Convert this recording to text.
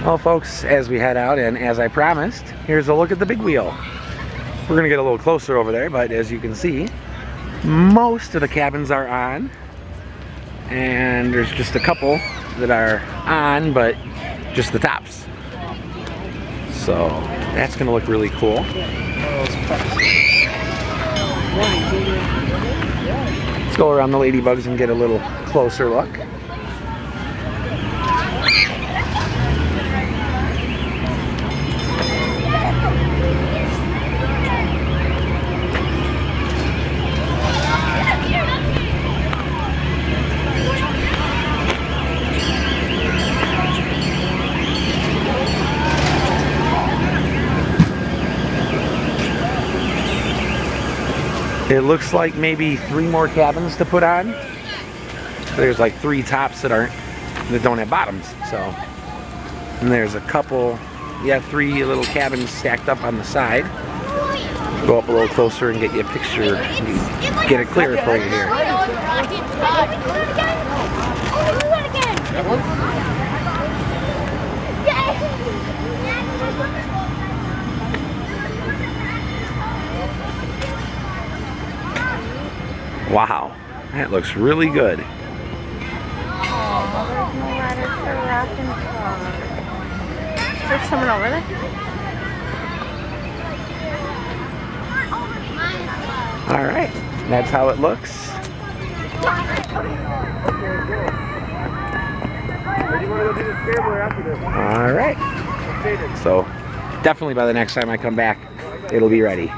Well, folks, as we head out, and as I promised, here's a look at the big wheel. We're gonna get a little closer over there, but as you can see, most of the cabins are on, and there's just a couple that are on, but just the tops. So that's gonna look really cool. Let's go around the ladybugs and get a little closer look. It looks like maybe 3 more cabins to put on. There's like 3 tops that don't have bottoms. So, and there's a couple, yeah, 3 little cabins stacked up on the side. Go up a little closer and get you a picture, get it clearer for you here. Wow, that looks really good. Oh, there's no ladder for rock and talk. Is there someone over there? Alright, that's how it looks. Alright, so definitely by the next time I come back, it'll be ready.